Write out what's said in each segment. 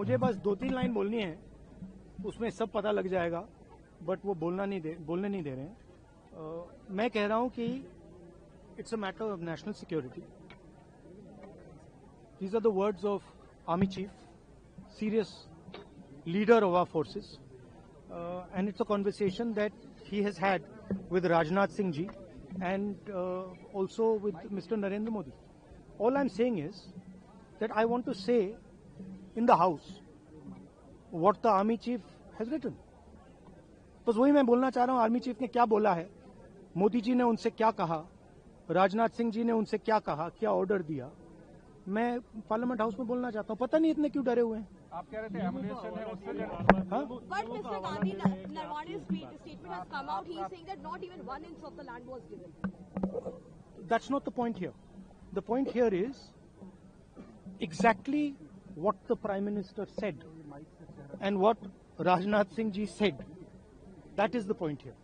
मुझे बस 2-3 लाइन बोलनी है, उसमें सब पता लग जाएगा, बट वो बोलने नहीं दे रहे हैं। मैं कह रहा हूं कि it's a matter of national security. These are the words of army chief, serious leader of our forces, and it's a conversation that he has had with Rajnath Singh ji and also with Mr. Narendra Modi. All I'm saying is that I want to say in the house what the army chief has written. बस वही मैं बोलना चाह रहा हूं, army chief ने क्या बोला है, मोदी जी ने उनसे क्या कहा, राजनाथ सिंह जी ने उनसे क्या कहा, क्या ऑर्डर दिया, मैं पार्लियामेंट हाउस में बोलना चाहता हूं। पता नहीं इतने क्यों डरे हुए हैं। आप कह रहे थे एमुनेशन है उससे But Mr. Gandhi, Narwane's statement has come out. He is saying that not even 1 inch of the land was given. That's not the point here. The point here is exactly what the Prime Minister said and what Rajnath Singh ji said. That is the point here.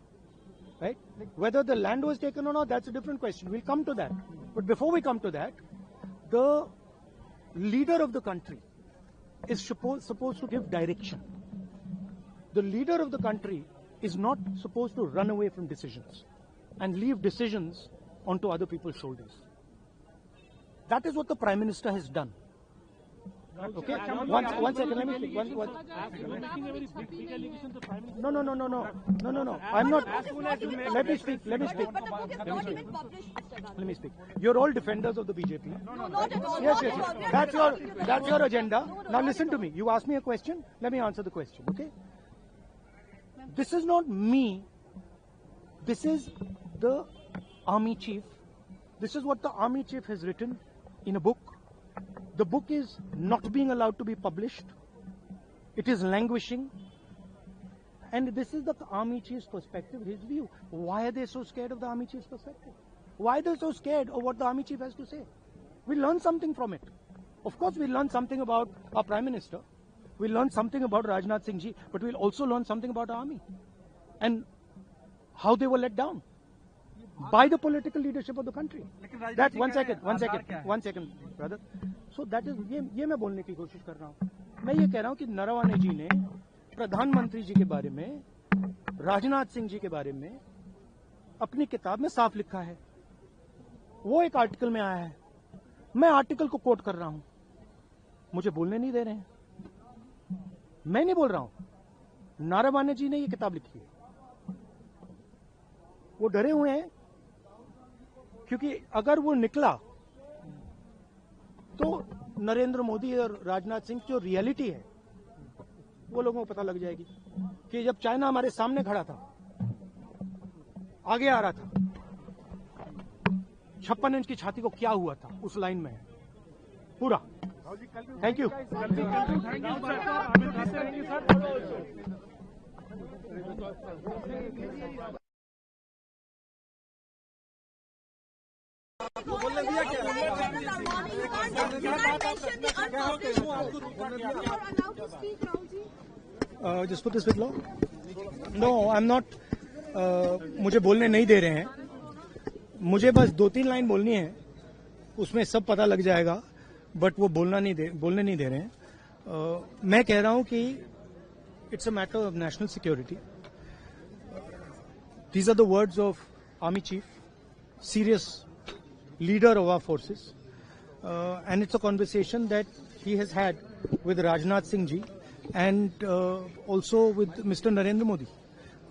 Right? Whether the land was taken or not, that's a different question. We'll come to that. But before we come to that, the leader of the country is supposed to give direction. The leader of the country is not supposed to run away from decisions and leave decisions onto other people's shoulders. That is what the Prime Minister has done. Okay? One second, let me speak. No. I'm not. Let me speak. But the book is not even published, Mr. Gandhi. Let me speak. You're all defenders of the BJP. No, not at all. Yes. Not at all. That's your agenda. No, Now not listen at to all. me. You asked me a question. Let me answer the question. Okay? This is not me. This is the army chief. This is what the army chief has written in a book. The book is not being allowed to be published. It is languishing. And this is the army chief's perspective, his view. Why are they so scared of the army chief's perspective? Why are they so scared of what the army chief has to say? We learn something from it. Of course, we learn something about our Prime Minister. We learn something about Rajnath Singh ji, but we'll also learn something about our army and how they were let down by the political leadership of the country. That one second, brother. So that is ये मैं बोलने की कोशिश कर रहा हूँ। मैं ये कह रहा हूँ कि नरवाने जी ने प्रधानमंत्री जी के बारे में, राजनाथ सिंह जी के बारे में अपनी किताब में साफ लिखा है। वो एक आर्टिकल में आया है, मैं आर्टिकल को कोट कर रहा हूं, मुझे बोलने नहीं दे रहे हैं। मैं नहीं बोल रहा हूं, नारावाने जी ने ये किताब लिखी है। वो डरे हुए हैं क्योंकि अगर वो निकला तो नरेंद्र मोदी और राजनाथ सिंह की जो रियलिटी है वो लोगों को पता लग जाएगी कि जब चाइना हमारे सामने खड़ा था, आगे आ रहा था, 56 इंच की छाती को क्या हुआ था उस लाइन में है पूरा। Thank you. Just put this with law. No, I'm not. मुझे बोलने नहीं दे रहे हैं। मुझे बस 2-3 लाइन बोलनी है, उसमें सब पता लग जाएगा, बट वो बोलने नहीं दे रहे हैं। मैं कह रहा हूं कि it's a matter of national security. These are the words of army chief, serious leader of our forces, and it's a conversation that he has had with Rajnath Singh ji and also with Mr. Narendra Modi.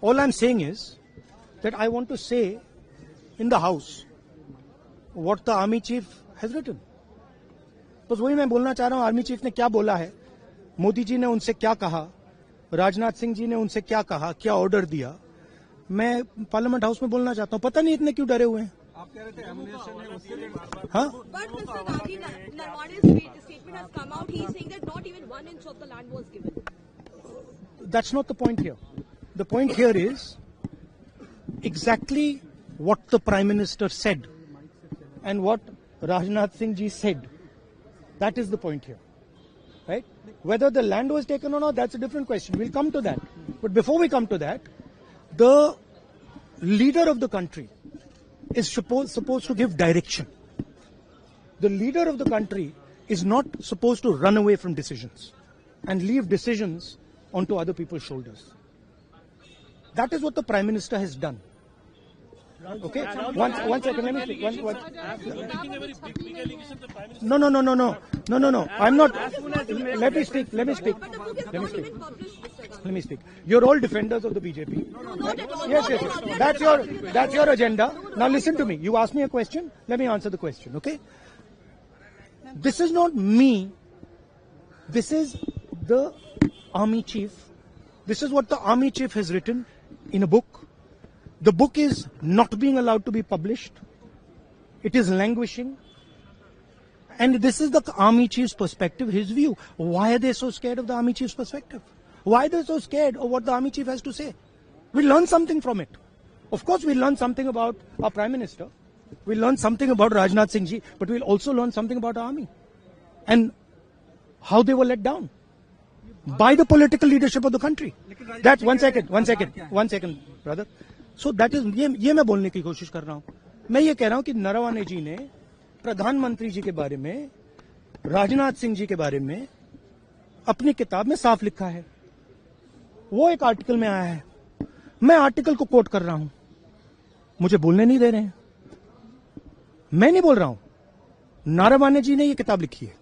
All I'm saying is that I want to say in the house what the army chief has written. बस वही मैं बोलना चाह रहा हूं, army chief ने क्या बोला है, मोदी जी ने उनसे क्या कहा, राजनाथ सिंह जी ने उनसे क्या कहा, क्या ऑर्डर दिया, मैं पार्लियामेंट हाउस में बोलना चाहता हूं। पता नहीं इतने क्यों डरे हुए हैं। आप कह रहे थे एमुनेशन है उससे हाँ? But Mr. Gandhi, Narwane's statement has come out. He is saying that not even 1 inch of the land was given. That's not the point here. The point here is exactly what the Prime Minister said and what Rajnath Singh ji said. That is the point here. Right? Whether the land was taken or not, that's a different question. We'll come to that. But before we come to that, the leader of the country is supposed to give direction. The leader of the country is not supposed to run away from decisions and leave decisions onto other people's shoulders. That is what the Prime Minister has done. Okay? One second, let me speak. No. I'm not. Let me speak. But the book is not even published, Mr. Gandhi. Let me speak. You're all defenders of the BJP. No, not at all. Yes. Not at all. That's your agenda. Now listen to me. You asked me a question. Let me answer the question. Okay? This is not me. This is the army chief. This is what the army chief has written in a book. The book is not being allowed to be published. It is languishing. And this is the army chief's perspective, his view. Why are they so scared of the army chief's perspective? Why are they so scared of what the army chief has to say? We learn something from it. Of course, we learn something about our Prime Minister. We learn something about Rajnath Singh ji, but we'll also learn something about our army. And how they were let down by the political leadership of the country. That's one second, brother. So that is, ये मैं बोलने की कोशिश कर रहा हूँ. मैं ये कह रहा हूँ कि नरवणे जी ने प्रधानमंत्री जी के बारे में, राजनाथ सिंह जी के बारे में अपनी किताब में साफ लिखा है. वो एक आर्टिकल में आया है. मैं आर्टिकल को कोट कर रहा हूं. मुझे बोलने नहीं दे रहे हैं. मैं नहीं बोल रहा हूं. नरवणे जी ने ये किताब लिखी है.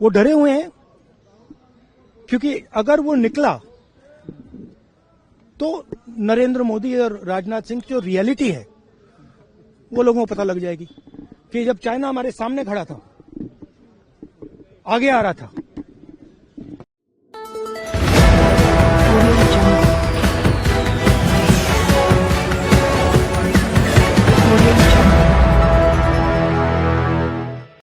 वो डरे हुए हैं क्योंकि अगर वो निकला तो नरेंद्र मोदी और राजनाथ सिंह की जो रियलिटी है वो लोगों को पता लग जाएगी कि जब चाइना हमारे सामने खड़ा था, आगे आ रहा था,